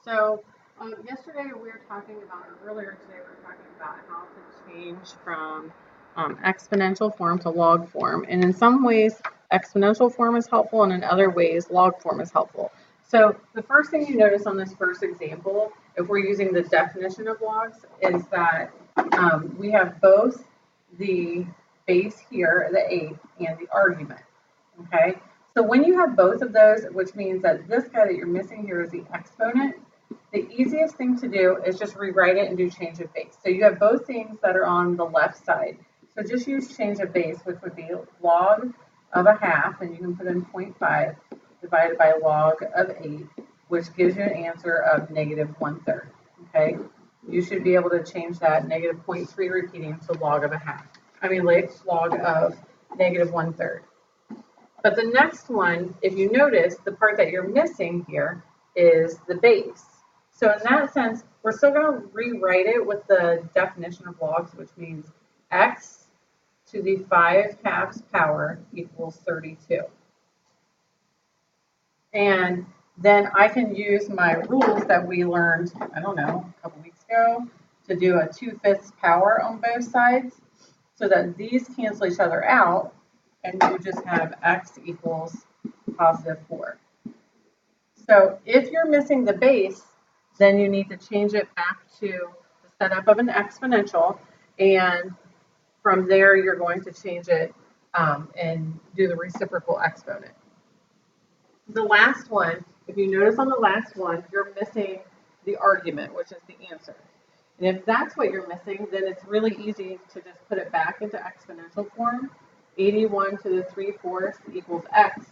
So yesterday we were talking about, or earlier today we were talking about how to change from exponential form to log form. And in some ways, exponential form is helpful, and in other ways, log form is helpful. So the first thing you notice on this first example, if we're using the definition of logs, is that we have both the base here, the 8, and the argument. Okay, so when you have both of those, which means that this guy that you're missing here is the exponent, the easiest thing to do is just rewrite it and do change of base. So you have both things that are on the left side. So just use change of base, which would be log of a half, and you can put in 0.5 divided by log of 8, which gives you an answer of negative 1/3. Okay, you should be able to change that negative 0.3 repeating to log of a half. Log of negative 1/3. But the next one, if you notice, the part that you're missing here is the base. So in that sense, we're still going to rewrite it with the definition of logs, which means x to the 5/2 power equals 32. And then I can use my rules that we learned, I don't know, a couple weeks ago, to do a 2/5 power on both sides so that these cancel each other out, and you just have x equals positive 4. So if you're missing the base, then you need to change it back to the setup of an exponential, and from there you're going to change it and do the reciprocal exponent. The last one, if you notice on the last one, you're missing the argument, which is the answer. And if that's what you're missing, then it's really easy to just put it back into exponential form. 81 to the 3/4 equals x.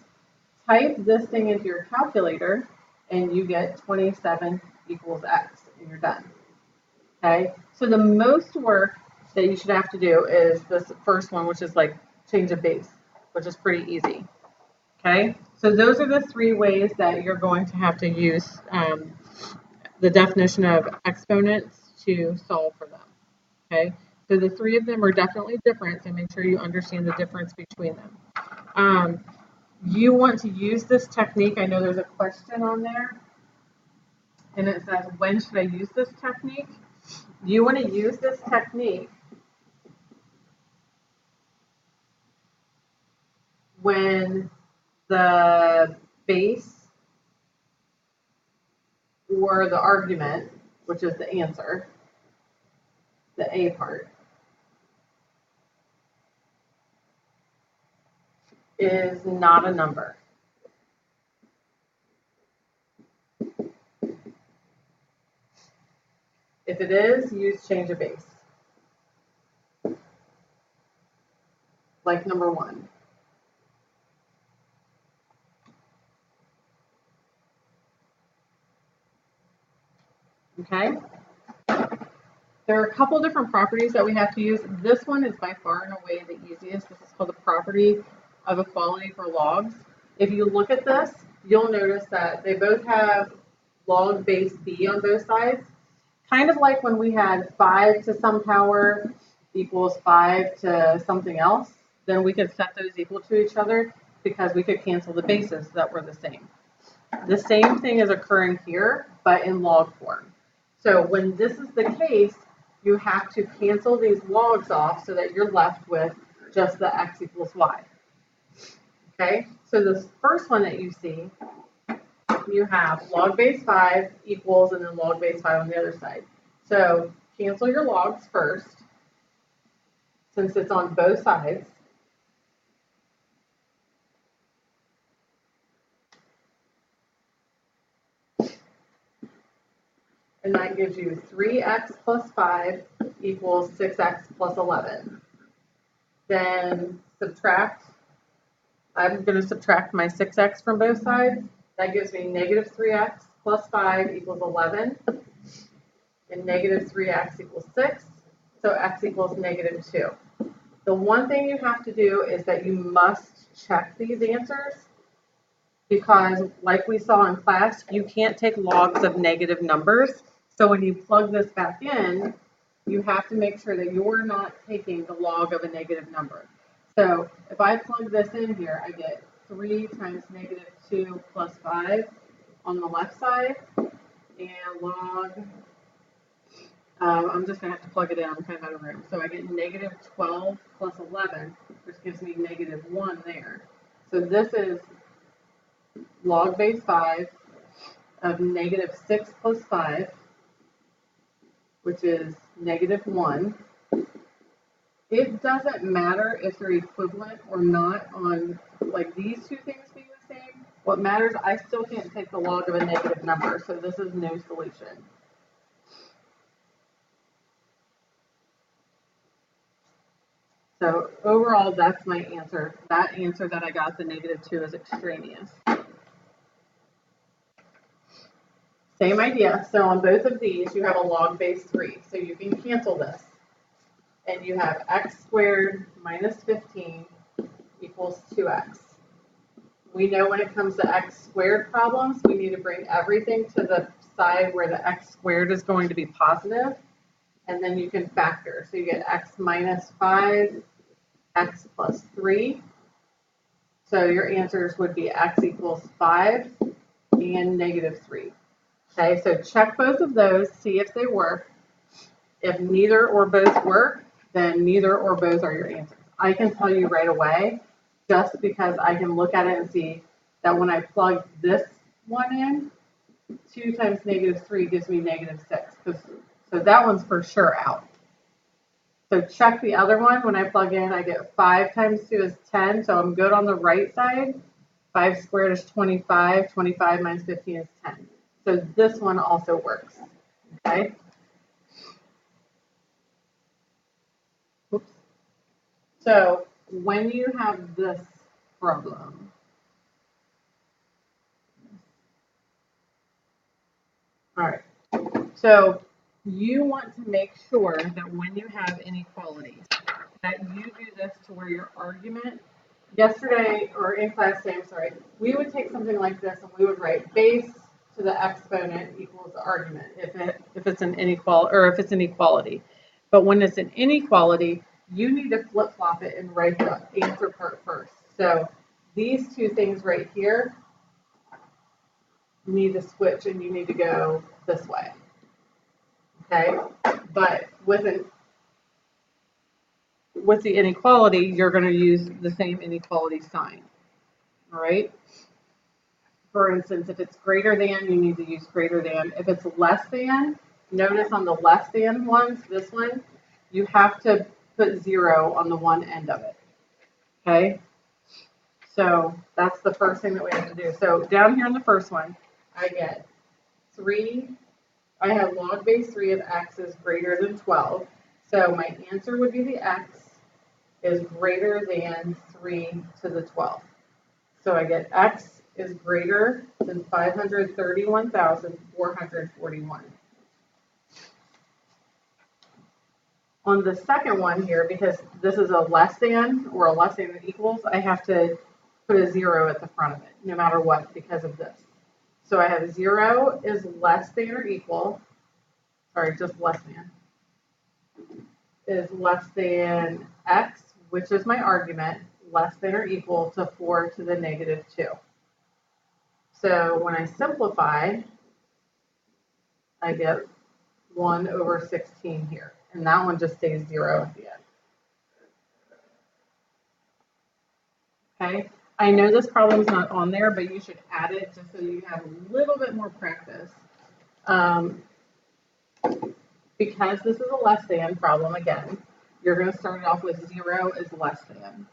Type this thing into your calculator, and you get 27 equals x, and you're done. Okay, so the most work that you should have to do is this first one, which is like change of base, which is pretty easy. Okay, so those are the 3 ways that you're going to have to use the definition of exponents to solve for them. Okay, so the 3 of them are definitely different, so make sure you understand the difference between them. You want to use this technique. I know there's a question on there, and it says, when should I use this technique? You want to use this technique when the base or the argument, which is the answer, the A part, is not a number. If it is, use change of base. Like number 1. Okay? There are a couple different properties that we have to use. This one is by far and away the easiest. This is called the property of equality for logs. If you look at this, you'll notice that they both have log base b on both sides. Kind of like when we had 5 to some power equals 5 to something else, then we could set those equal to each other because we could cancel the bases that were the same. The same thing is occurring here, but in log form. So when this is the case, you have to cancel these logs off so that you're left with just the x equals y. Okay, so this first one that you see, you have log base 5 equals and then log base 5 on the other side. So cancel your logs first, since it's on both sides. And that gives you 3x plus 5 equals 6x plus 11. Then subtract. I'm going to subtract my 6x from both sides. That gives me negative 3x plus 5 equals 11. And negative 3x equals 6. So x equals negative 2. The one thing you have to do is that you must check these answers, because like we saw in class, you can't take logs of negative numbers. So when you plug this back in, you have to make sure that you're not taking the log of a negative number. So if I plug this in here, I get 3 times negative 2 plus 5 on the left side, and log, I'm just going to have to plug it in. I'm kind of out of room. So I get negative 12 plus 11, which gives me negative 1 there. So this is log base 5 of negative 6 plus 5, which is negative 1. It doesn't matter if they're equivalent or not on, like, these two things being the same. What matters, I still can't take the log of a negative number, so this is no solution. So overall, that's my answer. That answer that I got, the negative 2, is extraneous. Same idea. So on both of these, you have a log base 3. So you can cancel this. And you have x squared minus 15 equals 2x. We know when it comes to x squared problems, we need to bring everything to the side where the x squared is going to be positive, and then you can factor. So you get x minus 5, x plus 3. So your answers would be x equals 5 and negative 3. Okay, so check both of those, see if they work. If neither or both work, then neither or both are your answers. I can tell you right away, just because I can look at it and see that when I plug this one in, 2 times negative 3 gives me negative 6. So that one's for sure out. So check the other one. When I plug in, I get 5 times 2 is 10, so I'm good on the right side. 5 squared is 25. 25 minus 15 is 10. So this one also works. Okay. Oops. So when you have this problem, all right, so you want to make sure that when you have inequalities, that you do this to where your argument, yesterday, or in class today, I'm sorry, we would take something like this and we would write base to the exponent equals the argument if it's an inequality, or if it's an equality. But when it's an inequality, you need to flip-flop it and write the answer part first. So these two things right here need to switch and you need to go this way. Okay? But with the inequality, you're going to use the same inequality sign. All right? For instance, if it's greater than, you need to use greater than. If it's less than, notice on the less than ones, this one, you have to put 0 on the one end of it. Okay? So that's the first thing that we have to do. So down here in the first one, I get 3. I have log base 3 of x is greater than 12. So my answer would be the x is greater than 3 to the 12. So I get x is greater than 531,441. On the second one here, because this is a less than or a less than equals, I have to put a 0 at the front of it, no matter what, because of this. So I have 0 is less than or equal, sorry, just less than, is less than x, which is my argument, less than or equal to 4 to the negative 2. So when I simplify, I get 1 over 16 here. And that one just stays 0 at the end. Okay, I know this problem's not on there, but you should add it just so you have a little bit more practice. Because this is a less than problem, again, you're going to start it off with 0 is less than.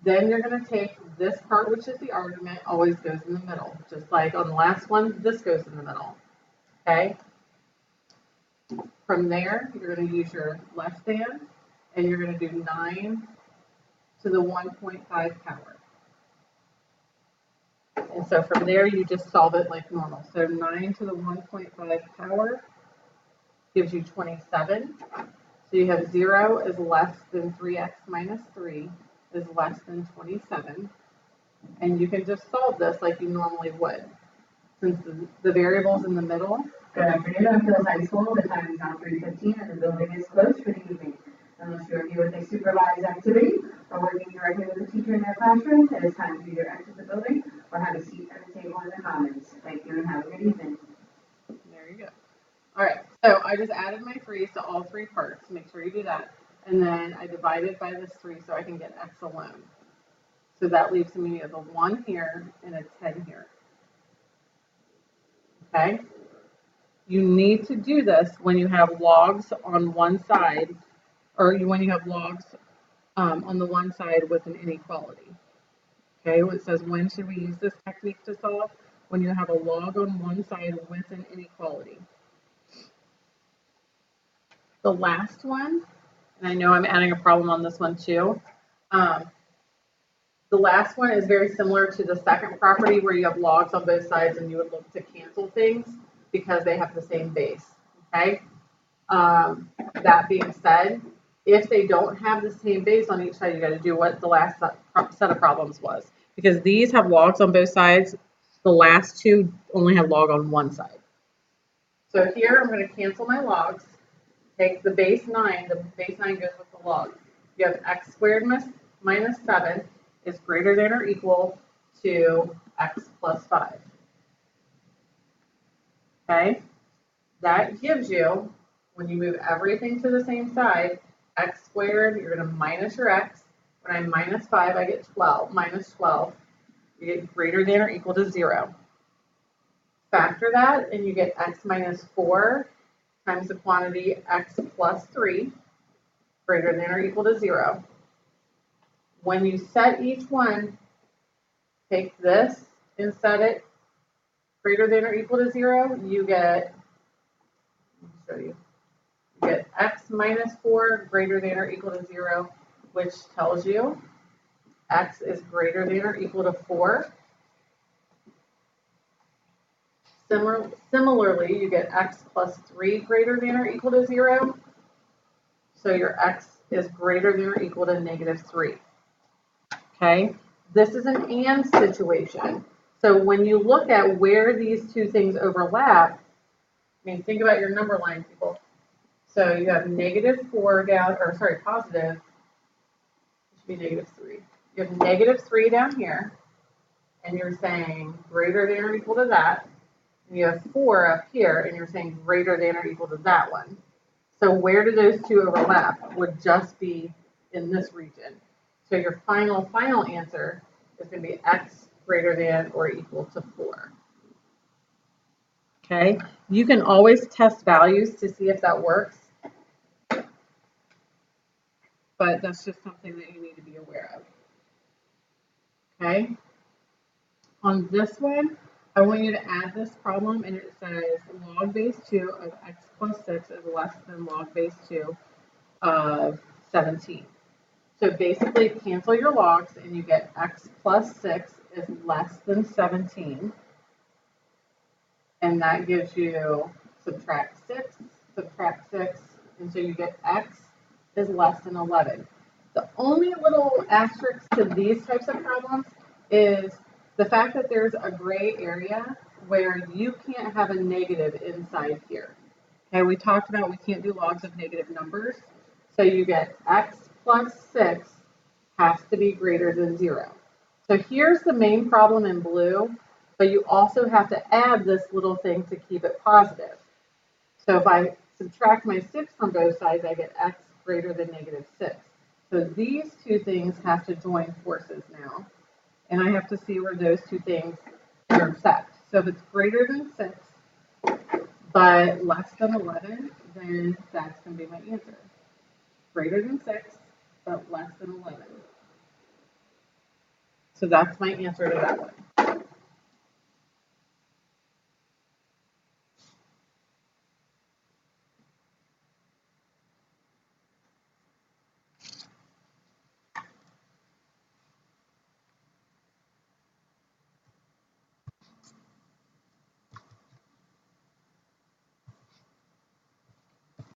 Then you're going to take this part, which is the argument, always goes in the middle. Just like on the last one, this goes in the middle. Okay? From there, you're going to use your less than, and you're going to do 9 to the 1.5 power. And so from there, you just solve it like normal. So 9 to the 1.5 power gives you 27. So you have 0 is less than 3x minus 3 is less than 27. And you can just solve this like you normally would. Since the variable's in the middle. Good afternoon, Oakville High School. The time is now 3:15 and the building is closed for the evening. Unless you are here with a supervised activity or working directly with a teacher in their classroom, it is time to either exit the building or have a seat at the table in the commons. Thank you and have a good evening. So I just added my 3's to all 3 parts. Make sure you do that. And then I divided by this 3 so I can get x alone. So that leaves me with a 1 here and a 10 here. Okay? You need to do this when you have logs on one side, or when you have logs on the one side with an inequality. Okay, it says when should we use this technique to solve? When you have a log on one side with an inequality. The last one, and I know I'm adding a problem on this one too. The last one is very similar to the second property where you have logs on both sides and you would look to cancel things because they have the same base. Okay. That being said, if they don't have the same base on each side, you got to do what the last set of problems was. Because these have logs on both sides, the last two only have log on one side. So here I'm going to cancel my logs. Take the base 9. The base 9 goes with the log. You have x squared minus 7 is greater than or equal to x plus 5. Okay? That gives you, when you move everything to the same side, x squared, you're going to minus your x. When I minus 5, I get 12. Minus 12, you get greater than or equal to 0. Factor that, and you get x minus 4 times the quantity x plus 3, greater than or equal to 0. When you set each one, take this and set it greater than or equal to 0, you get, let me show you. You get x minus 4 greater than or equal to 0, which tells you x is greater than or equal to 4. Similarly, you get x plus 3 greater than or equal to 0. So your x is greater than or equal to negative 3. Okay, this is an and situation. So when you look at where these two things overlap, I mean, think about your number line, people. So you have negative 4 down, or sorry, positive, it should be negative 3. You have negative 3 down here, and you're saying greater than or equal to that. And you have 4 up here, and you're saying greater than or equal to that one. So where do those two overlap? Would just be in this region. So your final answer is going to be x greater than or equal to 4. Okay, you can always test values to see if that works, but that's just something that you need to be aware of. Okay, on this one, I want you to add this problem, and it says log base 2 of x plus 6 is less than log base 2 of 17. So basically cancel your logs and you get x plus 6 is less than 17. And that gives you subtract 6, and so you get x is less than 11. The only little asterisk to these types of problems is the fact that there's a gray area where you can't have a negative inside here. Okay, we talked about we can't do logs of negative numbers. So you get x plus 6 has to be greater than 0. So here's the main problem in blue, but you also have to add this little thing to keep it positive. So if I subtract my 6 from both sides, I get x greater than negative 6. So these two things have to join forces now. And I have to see where those two things intersect. So if it's greater than 6, but less than 11, then that's going to be my answer. Greater than 6, but less than 11. So that's my answer to that one.